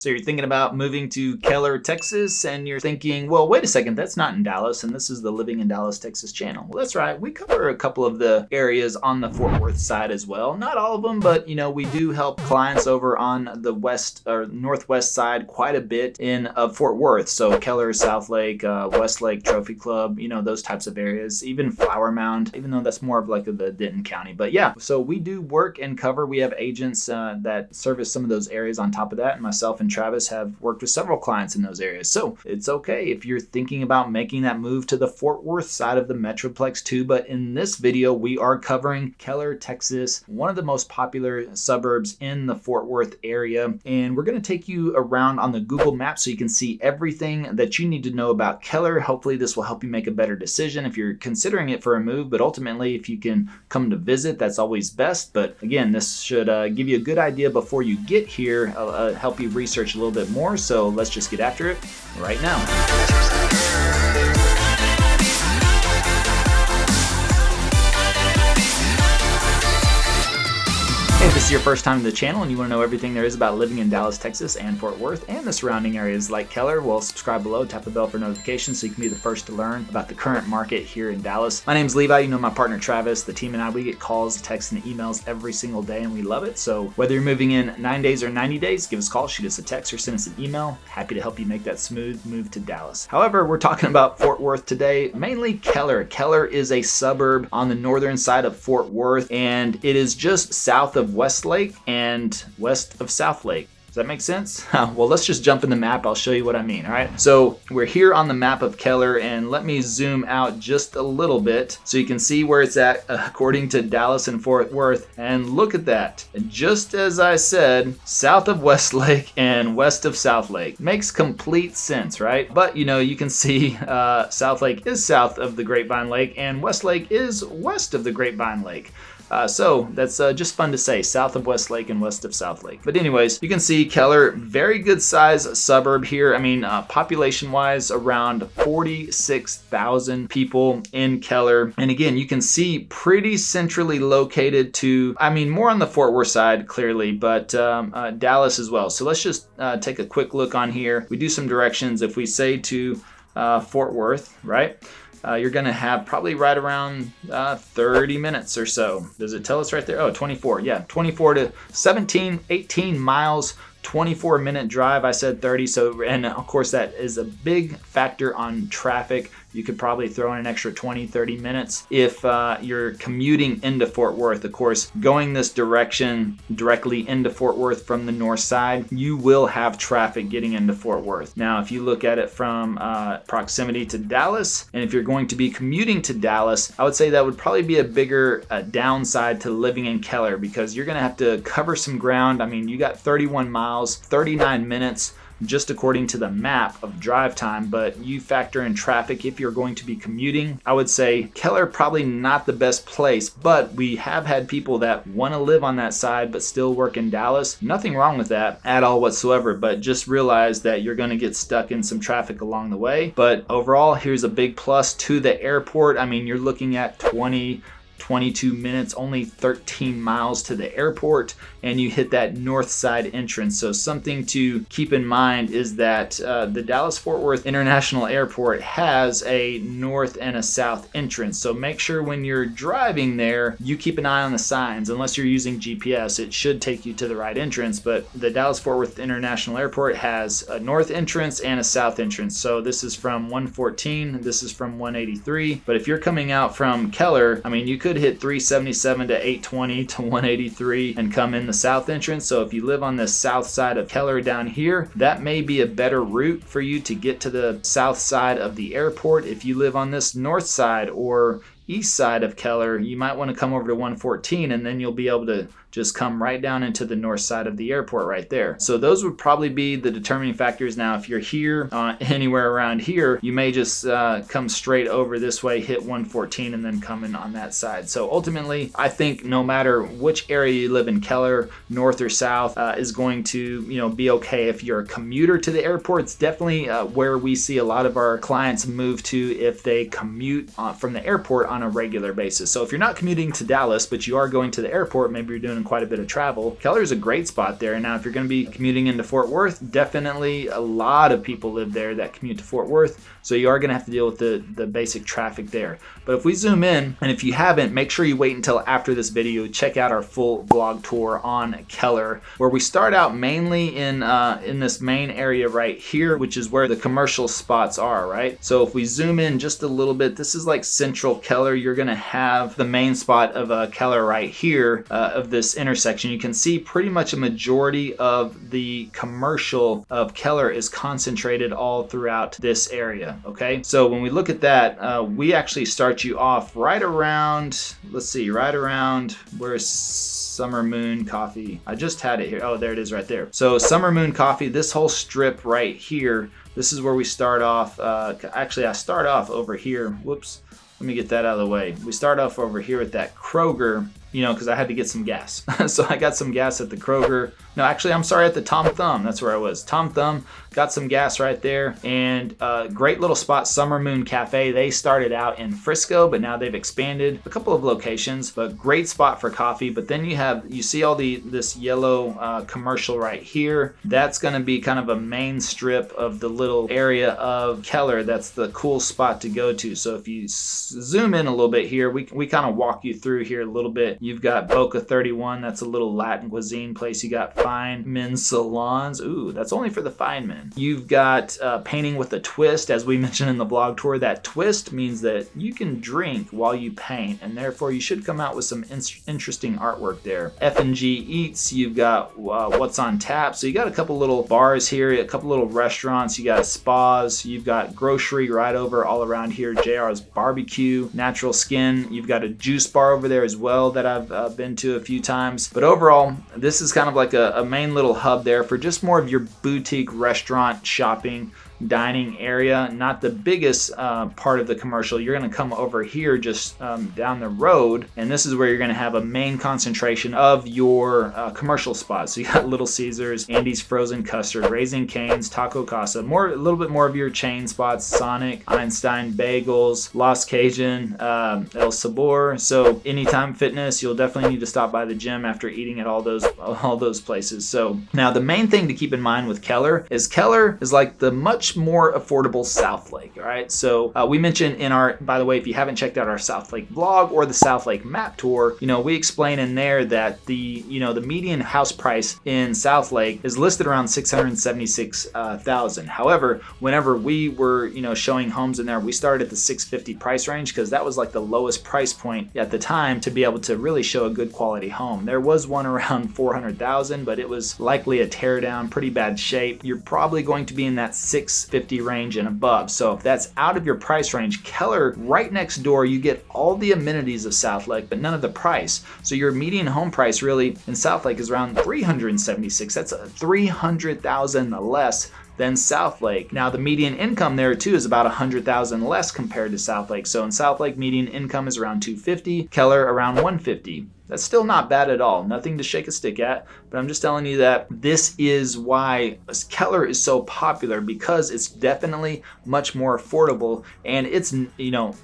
So you're thinking about moving to Keller, Texas, and you're thinking, well, wait a second, that's not in Dallas, and this is the Living in Dallas, Texas channel. Well, that's right. We cover a couple of the areas on the Fort Worth side as well. Not all of them, but we do help clients over on the west or northwest side quite a bit of Fort Worth. So Keller, South Lake, Westlake Trophy Club, those types of areas. Even Flower Mound, even though that's more of like the Denton County. But yeah, so we do work and cover. We have agents that service some of those areas on top of that, and myself and Travis have worked with several clients in those areas. So it's okay if you're thinking about making that move to the Fort Worth side of the Metroplex too. But in this video, we are covering Keller, Texas, one of the most popular suburbs in the Fort Worth area. And we're going to take you around on the Google Maps so you can see everything that you need to know about Keller. Hopefully this will help you make a better decision if you're considering it for a move. But ultimately, if you can come to visit, that's always best. But again, this should give you a good idea before you get here, help you research a little bit more. So let's just get after it right now. Hey, if this is your first time to the channel and you want to know everything there is about living in Dallas, Texas and Fort Worth and the surrounding areas like Keller, well, subscribe below, tap the bell for notifications so you can be the first to learn about the current market here in Dallas. My name's Levi, my partner Travis, the team and I, we get calls, texts, and emails every single day and we love it. So whether you're moving in 9 days or 90 days, give us a call, shoot us a text, or send us an email. Happy to help you make that smooth move to Dallas. However, we're talking about Fort Worth today, mainly Keller. Keller is a suburb on the northern side of Fort Worth, and it is just south of Westlake and west of South Lake. Does that make sense? Well, let's just jump in the map. I'll show you what I mean. All right. So we're here on the map of Keller, and let me zoom out just a little bit so you can see where it's at according to Dallas and Fort Worth. And look at that. Just as I said, south of Westlake and west of South Lake. Makes complete sense, right? But you can see South Lake is south of the Grapevine Lake and Westlake is west of the Grapevine Lake. So that's just fun to say, south of Westlake and west of South Lake. But anyways, you can see Keller, very good size suburb here. I mean, population wise, around 46,000 people in Keller. And again, you can see pretty centrally located to, more on the Fort Worth side, clearly, but Dallas as well. So let's just take a quick look on here. We do some directions. If we say to Fort Worth, right? You're going to have probably right around 30 minutes or so. Does it tell us right there? Oh, 24. Yeah, 24 to 17, 18 miles, 24-minute drive. I said 30. So, and of course, that is a big factor on traffic. You could probably throw in an extra 20, 30 minutes if you're commuting into Fort Worth. Of course, going this direction directly into Fort Worth from the north side, you will have traffic getting into Fort Worth. Now, if you look at it from proximity to Dallas, and if you're going to be commuting to Dallas, I would say that would probably be a bigger downside to living in Keller because you're going to have to cover some ground. You got 31 miles, 39 minutes, just according to the map of drive time, but you factor in traffic if you're going to be commuting. I would say Keller probably not the best place, but we have had people that want to live on that side but still work in Dallas. Nothing wrong with that at all whatsoever, but just realize that you're going to get stuck in some traffic along the way. But overall, here's a big plus to the airport. You're looking at 22 minutes, only 13 miles to the airport, and you hit that north side entrance. So something to keep in mind is that the Dallas-Fort Worth International Airport has a north and a south entrance. So make sure when you're driving there, you keep an eye on the signs. Unless you're using GPS, it should take you to the right entrance. But the Dallas-Fort Worth International Airport has a north entrance and a south entrance. So this is from 114, this is from 183. But if you're coming out from Keller, you could hit 377 to 820 to 183 and come in the south entrance. So if you live on the south side of Keller down here, that may be a better route for you to get to the south side of the airport. If you live on this north side or east side of Keller, you might want to come over to 114 and then you'll be able to just come right down into the north side of the airport right there. So those would probably be the determining factors. Now, if you're here, anywhere around here, you may just come straight over this way, hit 114, and then come in on that side. So ultimately, I think no matter which area you live in, Keller, north or south, is going to be okay. If you're a commuter to the airport, it's definitely where we see a lot of our clients move to if they commute from the airport on a regular basis. So if you're not commuting to Dallas, but you are going to the airport, maybe you're doing doing quite a bit of travel, Keller is a great spot there. And now if you're going to be commuting into Fort Worth, definitely a lot of people live there that commute to Fort Worth. So you are going to have to deal with the basic traffic there. But if we zoom in, and if you haven't, make sure you wait until after this video, check out our full vlog tour on Keller, where we start out mainly in this main area right here, which is where the commercial spots are, right? So if we zoom in just a little bit, this is like central Keller. You're going to have the main spot of Keller right here of this intersection. You can see pretty much a majority of the commercial of Keller is concentrated all throughout this area. Okay, so when we look at that, we actually start you off right around, let's see, right around where's Summer Moon Coffee. I just had it here. Oh, there it is right there. So Summer Moon Coffee, this whole strip right here, this is where we start off. Actually, I start off over here. Whoops. Let me get that out of the way. We start off over here at that Kroger, you know, because I had to get some gas. So I got some gas at the Kroger. No, actually, I'm sorry, at the Tom Thumb. That's where I was. Tom Thumb, got some gas right there. And great little spot, Summer Moon Cafe. They started out in Frisco, but now they've expanded a couple of locations. But great spot for coffee. But then you see all this yellow commercial right here. That's going to be kind of a main strip of the little area of Keller. That's the cool spot to go to. So if you zoom in a little bit here, we kind of walk you through here a little bit. You've got Boca 31. That's a little Latin cuisine place. You got fine men's salons. Ooh, that's only for the fine men. You've got painting with a twist. As we mentioned in the blog tour, that twist means that you can drink while you paint, and therefore you should come out with some interesting artwork there. F&G Eats. You've got What's on Tap. So you got a couple little bars here, a couple little restaurants. You got spas. You've got grocery right over all around here. JR's Barbecue, Natural Skin. You've got a juice bar over there as well that I've been to a few times. But overall, this is kind of like a main little hub there for just more of your boutique restaurant shopping dining area. Not the biggest part of the commercial. You're going to come over here just down the road, and this is where you're going to have a main concentration of your commercial spots. So you got Little Caesars, Andy's Frozen Custard, Raising Cane's, Taco Casa, a little bit more of your chain spots, Sonic, Einstein Bagels, Los Cajun, El Sabor. So Anytime Fitness, you'll definitely need to stop by the gym after eating at all those places. So now the main thing to keep in mind with Keller is like the much more affordable South Lake. All right, so we mentioned in our, by the way, if you haven't checked out our South Lake vlog or the South Lake map tour, we explain in there that the median house price in South Lake is listed around $676,000. However, whenever we were showing homes in there, we started at the $650 price range because that was like the lowest price point at the time to be able to really show a good quality home. There was one around $400,000, but it was likely a tear down, pretty bad shape. You're probably going to be in that $650 range and above. So if that's out of your price range, Keller, right next door, you get all the amenities of South Lake, but none of the price. So your median home price really in South Lake is around $376,000. That's $300,000 less than South Lake. Now the median income there too is about $100,000 less compared to South Lake. So in South Lake, median income is around $250,000, Keller around $150,000. That's still not bad at all. Nothing to shake a stick at, but I'm just telling you that this is why Keller is so popular, because it's definitely much more affordable. And it's,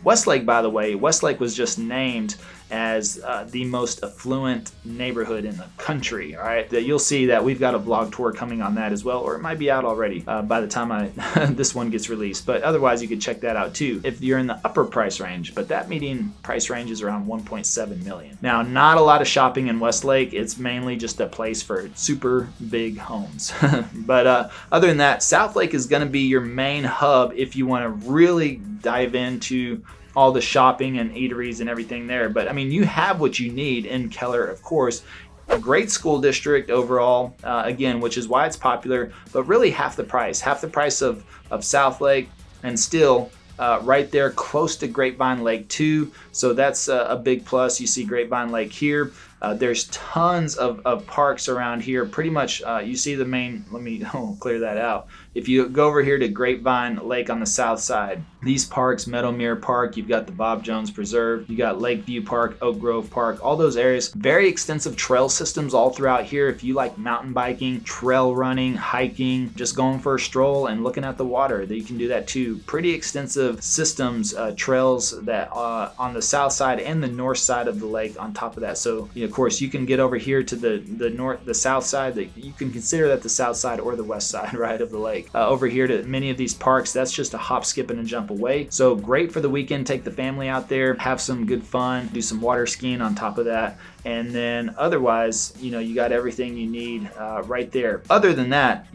Westlake, by the way, Westlake was just named as the most affluent neighborhood in the country. All right, you'll see that we've got a vlog tour coming on that as well, or it might be out already by the time this one gets released. But otherwise, you could check that out too if you're in the upper price range. But that median price range is around $1.7 million. Now, not a lot of shopping in Westlake. It's mainly just a place for super big homes. But other than that, South Lake is going to be your main hub if you want to really dive into all the shopping and eateries and everything there. But I mean, you have what you need in Keller, of course. A great school district overall, again, which is why it's popular, but really half the price of South Lake, and still right there close to Grapevine Lake too. So that's a big plus. You see Grapevine Lake here. There's tons of parks around here. Pretty much you see the main, let me clear that out. If you go over here to Grapevine Lake on the south side, these parks, Meadowmere Park, you've got the Bob Jones Preserve, you got Lakeview Park, Oak Grove Park, all those areas. Very extensive trail systems all throughout here. If you like mountain biking, trail running, hiking, just going for a stroll and looking at the water, that you can do that too. Pretty extensive systems, trails that on the south side and the north side of the lake on top of that. So of course you can get over here to the south side. That you can consider that the south side or the west side, right, of the lake. Over here to many of these parks, that's just a hop, skip, and a jump away. So great for the weekend. Take the family out there, have some good fun, do some water skiing on top of that. And then otherwise, you got everything you need right there. Other than that,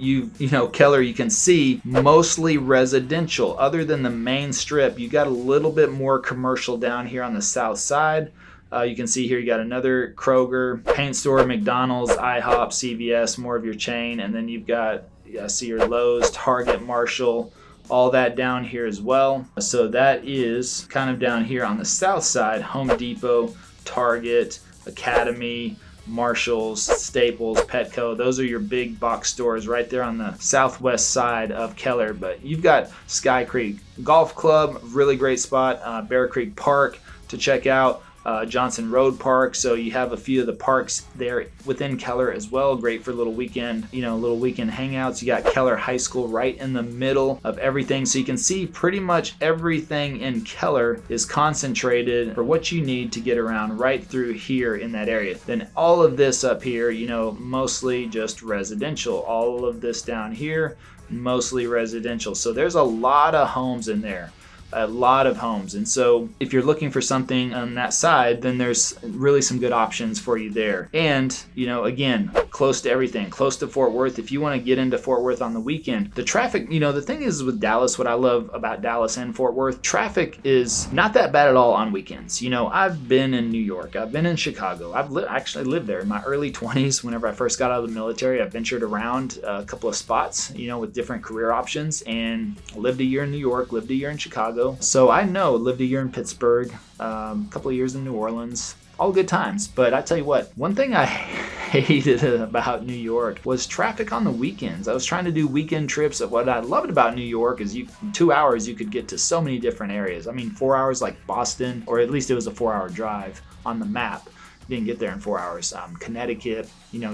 Keller, you can see mostly residential. Other than the main strip, you got a little bit more commercial down here on the south side. You can see here you got another Kroger, paint store, McDonald's, IHOP, CVS, more of your chain. And then you've got, see your Lowe's, Target, Marshall, all that down here as well. So that is kind of down here on the south side, Home Depot, Target, Academy, Marshalls, Staples, Petco. Those are your big box stores right there on the southwest side of Keller. But you've got Sky Creek Golf Club, really great spot, Bear Creek Park to check out, Johnson Road Park. So you have a few of the parks there within Keller as well. Great for little weekend hangouts. You got Keller High School right in the middle of everything. So you can see pretty much everything in Keller is concentrated for what you need to get around right through here in that area. Then all of this up here, mostly just residential. All of this down here, mostly residential. So there's a lot of homes in there. A lot of homes. And so if you're looking for something on that side, then there's really some good options for you there. And, again, close to everything, close to Fort Worth. If you want to get into Fort Worth on the weekend, the traffic, the thing is with Dallas, what I love about Dallas and Fort Worth, traffic is not that bad at all on weekends. I've been in New York, I've been in Chicago, I've actually lived there in my early 20s. Whenever I first got out of the military, I ventured around a couple of spots, with different career options, and lived a year in New York, lived a year in Chicago. So I lived a year in Pittsburgh, a couple of years in New Orleans, all good times. But I tell you what, one thing I hated about New York was traffic on the weekends. I was trying to do weekend trips. What I loved about New York is in 2 hours you could get to so many different areas. 4 hours like Boston, or at least it was a 4-hour drive on the map. Didn't get there in 4 hours. Connecticut,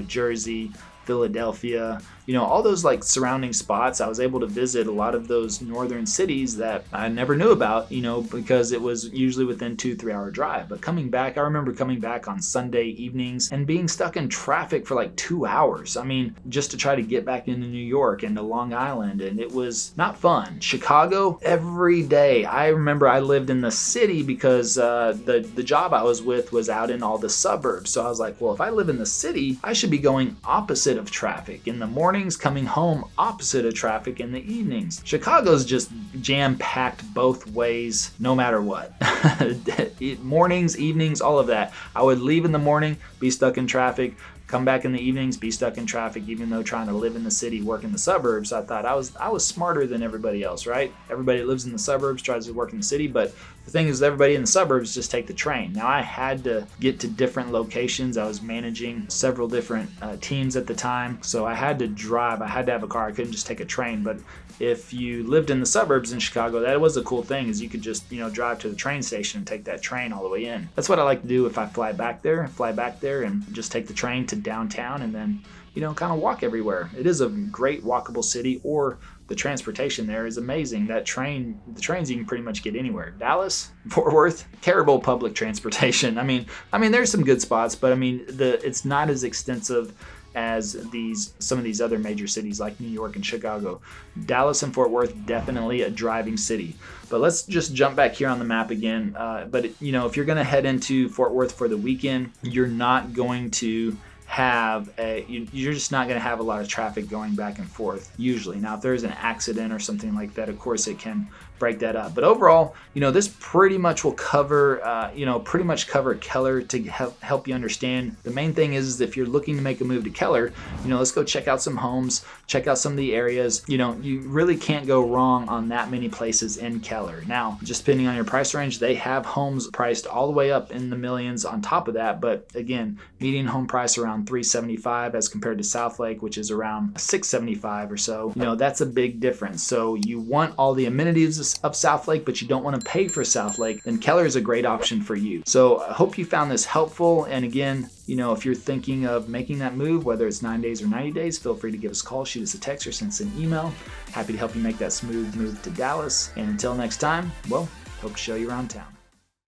Jersey, Philadelphia, all those like surrounding spots. I was able to visit a lot of those northern cities that I never knew about, because it was usually within 2-3 hour drive. But coming back, I remember coming back on Sunday evenings and being stuck in traffic for like 2 hours. Just to try to get back into New York and to Long Island, and it was not fun. Chicago, every day. I remember I lived in the city because the job I was with was out in all the suburbs. So I was like, well, if I live in the city, I should be going opposite of traffic in the mornings, coming home opposite of traffic in the evenings. Chicago's just jam-packed both ways, no matter what. Mornings, evenings, all of that. I would leave in the morning, be stuck in traffic, come back in the evenings, be stuck in traffic, even though trying to live in the city, work in the suburbs. I thought I was smarter than everybody else, right? Everybody that lives in the suburbs tries to work in the city, but the thing is, everybody in the suburbs just take the train. Now, I had to get to different locations. I was managing several different teams at the time, so I had to drive. I had to have a car. I couldn't just take a train. But if you lived in the suburbs in Chicago, that was a cool thing, is you could just drive to the train station and take that train all the way in. That's what I like to do if I fly back there and just take the train to downtown and then kind of walk everywhere. It is a great walkable city, or the transportation there is amazing. The trains you can pretty much get anywhere. Dallas, Fort Worth, terrible public transportation. There's some good spots, but it's not as extensive as some of these other major cities like New York and Chicago. Dallas and Fort Worth, definitely a driving city. But let's just jump back here on the map again. If you're going to head into Fort Worth for the weekend, you're not going to you're just not going to have a lot of traffic going back and forth usually. Now, if there's an accident or something like that, of course it can break that up. But overall, this pretty much will cover, cover Keller to help you understand. The main thing is if you're looking to make a move to Keller, let's go check out some homes, check out some of the areas. You really can't go wrong on that many places in Keller. Now, just depending on your price range, they have homes priced all the way up in the millions on top of that. But again, median home price around $375 as compared to South Lake, which is around $675 or so. You know, that's a big difference. So you want all the amenities of South Lake, but you don't want to pay for South Lake, then Keller is a great option for you. So I hope you found this helpful. And again, you know, if you're thinking of making that move, whether it's 9 days or 90 days, feel free to give us a call, shoot us a text, or send us an email. Happy to help you make that smooth move to Dallas. And until next time, well, hope to show you around town.